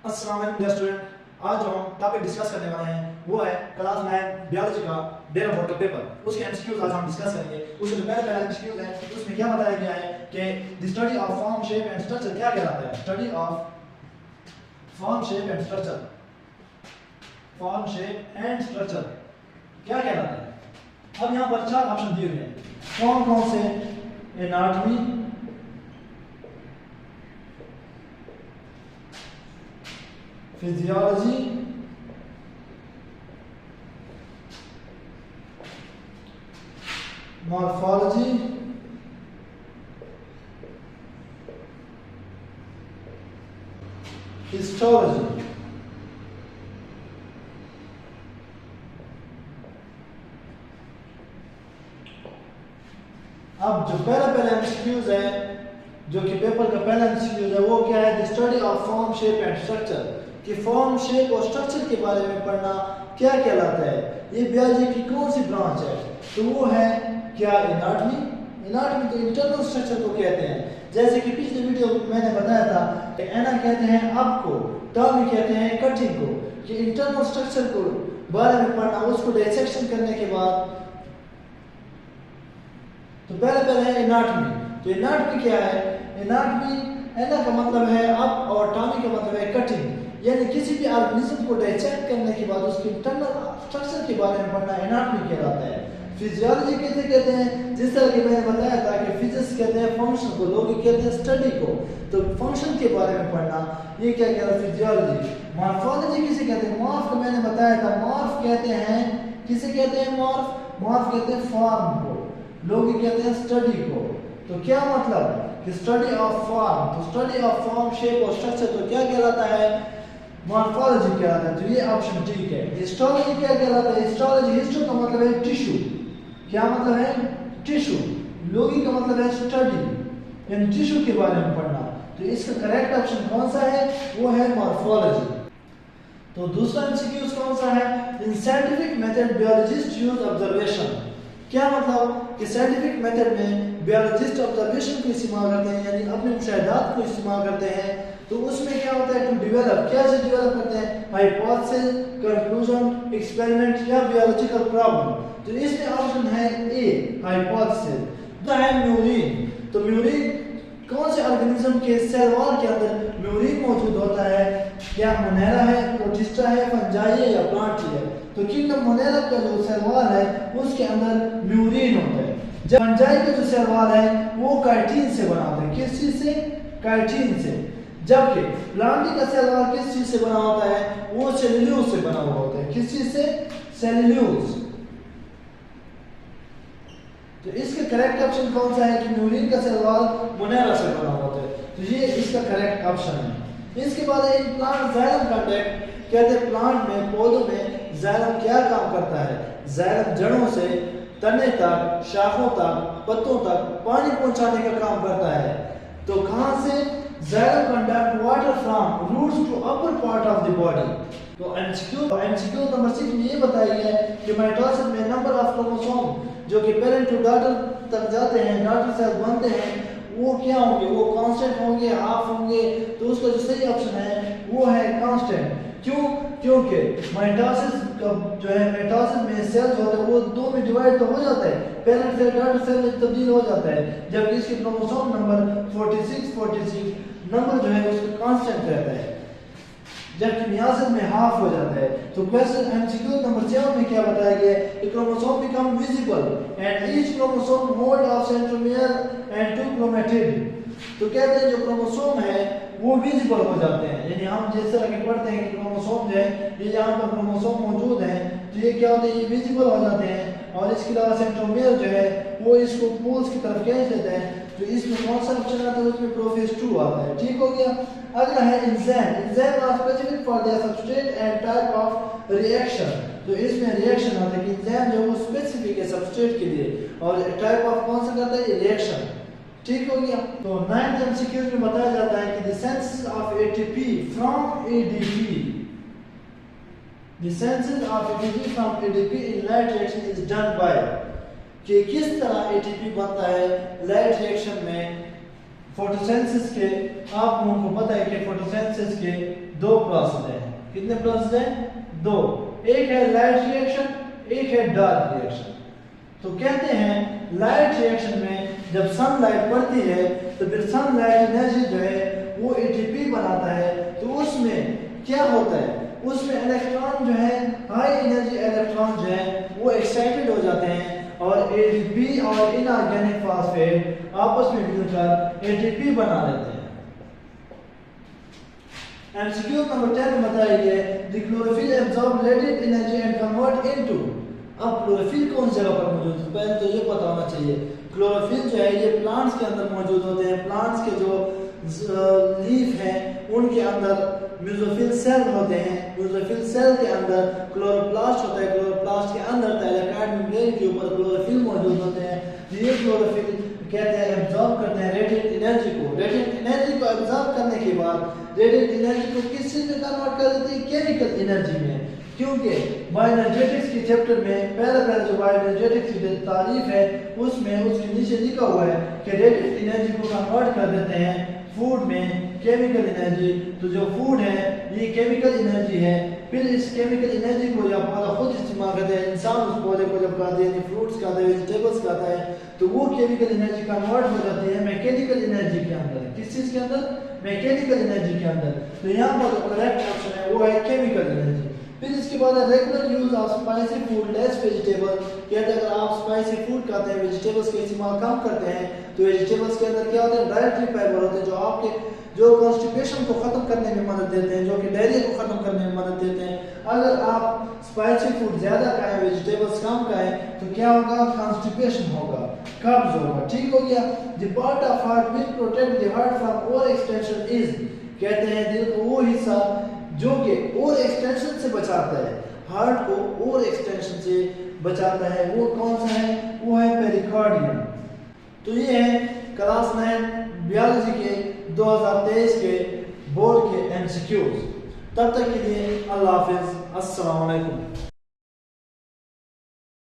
अस्सलाम वालेकुम स्टूडेंट। आज जो हम टॉपिक डिस्कस करने वाले हैं वो है क्लास 9 बायोलॉजी का डेरा बोर्ड का पेपर। उसके एमसीक्यूज आज हम डिस्कस करेंगे। उसमें जो पहला एमसीक्यूज है उसमें क्या बताया गया है कि the study of form shape and structure क्या कहलाता है। Study of form shape and structure, form shape and structure क्या कहलाता है। अब यहाँ पर चार ऑप्शन दिए हुए हैं। कौन कौन से? Anatomy, physiology, morphology, histology. अब जो पहला एमसीक्यूज है, जो कि पेपर का पहला एमसीक्यूज है, वो क्या है? The study of form shape and structure, कि फॉर्म शेप और स्ट्रक्चर के बारे में पढ़ना क्या कहलाता है। ये बायोलॉजी की कौन सी ब्रांच है? तो वो है क्या? एनाटॉमी। एनाटॉमी तो इंटरनल स्ट्रक्चर को कहते हैं। जैसे कि पिछले वीडियो में मैंने बताया था कि एना कहते हैं अप को, टॉमी कहते हैं कटिंग को, कि इंटरनल स्ट्रक्चर को बारे में पढ़ना, उसको डिसेक्शन करने के बाद। तो पहले है एनाटॉमी। तो एनाटॉमी क्या है? एनाटॉमी, एना का मतलब है अप और टॉमी का मतलब है कटिंग, यानी किसी भी ऑर्गेनिज्म को डाइसेक्ट करने के बाद उसके इंटरनल स्ट्रक्चर के बारे में पढ़ना एनाटॉमी कहलाता है। फिजियोलॉजी कैसे कहते हैं? जिस तरह कि मैंने बताया था कि फिजिक्स कहते हैं फंक्शन को, लोग कहते हैं स्टडी को, तो फंक्शन के बारे में पढ़ना ये क्या कहता है? फिजियोलॉजी। मॉर्फोलॉजी किसे कहते हैं? मॉर्फ को मैंने बताया था, मॉर्फ कहते हैं, किसे कहते हैं? मॉर्फ, मॉर्फ कहते हैं फॉर्म को, लोग कहते हैं स्टडी को। तो क्या मतलब कि स्टडी ऑफ फॉर्म, तो स्टडी ऑफ फॉर्म शेप और स्ट्रक्चर तो क्या कहलाता है? मॉर्फोलॉजी कहलाता है। तो ये ऑप्शन ठीक है। हिस्टोलॉजी क्या कहलाता है? हिस्टोलॉजी, हिस्टो का मतलब है टिश्यू, क्या मतलब है? टिश्यू। लोगी का मतलब है स्टडी, यानी टिश्यू के बारे में पढ़ना। तो इसका करेक्ट ऑप्शन कौन सा है? वो है मॉर्फोलॉजी। तो दूसरा एमसीक्यू कौन सा है? In scientific method biologist use observation, क्या मतलब कि साइंटिफिक मेथड में बायोलॉजिस्ट ऑब्जर्वेशन को इस्तेमाल करते हैं, यानी अपने मुशाहिदात को इस्तेमाल करते हैं। तो उसमें क्या होता है? टू डेवलप, क्या से डेवलप करते हैं? हाइपोथेसिस, कंक्लूजन, एक्सपेरिमेंट या बायोलॉजिकल प्रॉब्लम। तो इसमें ऑप्शन है ए, हाइपोथेसिस। दूसरा है म्यूरिन। तो म्यूरिन कौन से ऑर्गेनिज्म के सेल वॉल के अंदर म्यूरिन मौजूद होता है? क्या मोनेरा है, प्रोटिस्टा है, फंजाई है या प्लांट है? तो किंगडम मोनेरा का जो सेल वॉल है उसके अंदर म्यूरिन होता है। जब फंजाई का जो सेल वॉल है वो काइटिन से बना होता है। किस चीज से? काइटिन से। जबकि प्लांट का सेल वॉल किस चीज से बना होता है? वो सेल्यूलोज से बना हुआ होता है। किस चीज से? सेल्यूलोज। तो इसका करेक्ट ऑप्शन कौन सा है? कि म्यूरिन का सेल वॉल मोनेरा से बना होता है। तो ये इसका करेक्ट ऑप्शन है। इसके बाद इन प्लांट जाइलम कांटेक्ट, कहते हैं प्लांट में, पौधों में जाइलम क्या काम करता है? जाइलम जड़ों से तने तक, शाखों तक, पत्तों तक पानी पहुंचाने का काम करता है। तो कहां से? Xylem conduct water from roots to upper part of the body. तो एमसीक्यू नंबर 6 में ये बताया गया है कि माइटोसिस में नंबर ऑफ क्रोमोसोम जो कि पेरेंट टू डॉटर तक जाते हैं, डॉटर सेल बनते हैं, वो क्या होंगे? वो कांस्टेंट होंगे, हाफ होंगे? तो उसका जो सही ऑप्शन है वो है कांस्टेंट। क्यों? क्योंकि माइटोसिस का जो है, माइटोसिस में सेल्स होते हैं वो दो में डिवाइड तो हो जाता है, पेरेंट सेल डॉटर सेल में तब्दील हो जाता है, जबकि इसके क्रोमोसोम नंबर 46 नंबर जो है उसका कांस्टेंट रहता है, जबकि मियासिस में हाफ हो जाता है। तो क्वेश्चन एमसीक्यू नंबर 7 में क्या बताया गया है? Chromosome become visible and each chromosome mould of centromere and 2 chromatid. तो कहते हैं जो क्रोमोसोम है वो विजिबल हो जाते हैं, यानी हम जिस तरह के पढ़ते हैं कि क्रोमोसोम जो है ये यहाँ पर क्रोमोसोम मौजूद है, तो ये क्या होते हैं? ये विजिबल हो जाते हैं। और इसके अलावा सेंट्रोमियर जो है वो इसको पोल्स की तरफ खींच देते हैं। तो इसमें कौन सा ऑप्शन आता है? उसमें प्रोफेज 2 आता है। ठीक हो गया। अगला है enzyme. Enzyme are specific for their substrate and type of reaction. तो इसमें रिएक्शन आता है कि एंजाइम जो वो स्पेसिफिक है सबस्ट्रेट के लिए, और टाइप ऑफ कौन सा करता है? रिएक्शन। ठीक हो गया। तो 9th एमसीक्यू में बताया जाता है कि the synthesis of ATP from ADP, the synthesis of ATP from ADP in light reaction is done by, कि किस तरह एटीपी बनता है लाइट रिएक्शन में। फोटोसिंथेसिस के, आप लोगों को पता है कि फोटोसिंथेसिस के दो प्रोसेस हैं। कितने प्रोसेस हैं? 2। एक है लाइट रिएक्शन, एक है डार्क रिएक्शन। तो कहते हैं लाइट रिएक्शन में जब सनलाइट पड़ती है तो फिर सनलाइट एनर्जी जो है वो एटीपी बनाता है। तो उसमें क्या होता है, उसमें इलेक्ट्रॉन जो है, हाई एनर्जी इलेक्ट्रॉन जो है वो एक्साइटेड हो जाते हैं और एटीपी और इनऑर्गेनिक फास्फेट आपस में मिलकर एटीपी बना लेते हैं। एमसीक्यू नंबर 10 बताइए, the chlorophyll absorb latent energy and convert into. अब क्लोरोफिल कौन सी जगह पर मौजूद है, पहले तो ये पता होना चाहिए। क्लोरोफिल जो है ये प्लांट्स के अंदर मौजूद होते हैं। प्लांट्स के जो लीफ हैं उनके अंदर म्यूजोफिल सेल होते हैं। म्यूजोफिल सेल के अंदर क्लोरोप्लास्ट होता है। क्लोरोप्लास्ट के अंदर थाइलाकाइड मेम्ब्रेन के ऊपर क्लोरोफिल मौजूद होते हैं। ये क्लोरोफिल कहते हैं एब्जॉर्ब करते हैं रेडिएंट एनर्जी को। रेडिएंट एनर्जी को एब्जॉर्ब करने के बाद रेडिएंट एनर्जी को किस चीज में कन्वर्ट कर देते हैं? केमिकल एनर्जी में। क्योंकि बायोएनर्जेटिक्स के चैप्टर में पहला जो बायोएनर्जेटिक्स की तारीफ है उसमें उसके नीचे लिखा हुआ है कि रेडिएंट एनर्जी को कन्वर्ट कर देते हैं फूड में केमिकल एनर्जी। तो जो फूड है ये केमिकल एनर्जी है। फिर इस केमिकल एनर्जी को जब पौधा खुद इस्तेमाल करता है, इंसान उस पौधे को जब खाते हैं, फ्रूट्स खाता है, वेजिटेबल्स खाता है, तो वो केमिकल एनर्जी कन्वर्ट हो जाती है मैकेनिकल एनर्जी के अंदर। किस चीज के अंदर? मैकेनिकल एनर्जी के अंदर। तो यहाँ पर जो करेक्ट ऑप्शन है वो है केमिकल एनर्जी। फिर इसके बाद regular use of spicy food less vegetable. कहते हैं अगर आप स्पाइसी फूड खाते हैं, वेजिटेबल्स का इस्तेमाल कम करते हैं, तो वेजिटेबल्स के अंदर क्या होता है? डाइटरी फाइबर होते हैं जो आपके जो कॉन्स्टिपेशन को खत्म करने में मदद देते हैं, जो कि डायरिया को खत्म करने में मदद देते हैं। अगर आप स्पाइसी फूड ज्यादा खाएं, वेजिटेबल्स कम खाएं, तो क्या होगा? कॉन्स्टिपेशन होगा, कब्ज होगा। ठीक हो गया। The part of heart which protect the heart from over extension is. कहते हैं दिल को वो हिस्सा जो कि ओवर एक्सटेंशन से बचाता है, हार्ट को ओवर एक्सटेंशन से बचाता है, वो कौन सा है? वो है पेरिकार्डियम। तो ये है क्लास 9 बायोलॉजी के 2023 के बोर्ड के एमसीक्यूज। तब तक के लिए अल्लाह हाफिज, अस्सलाम वालेकुम।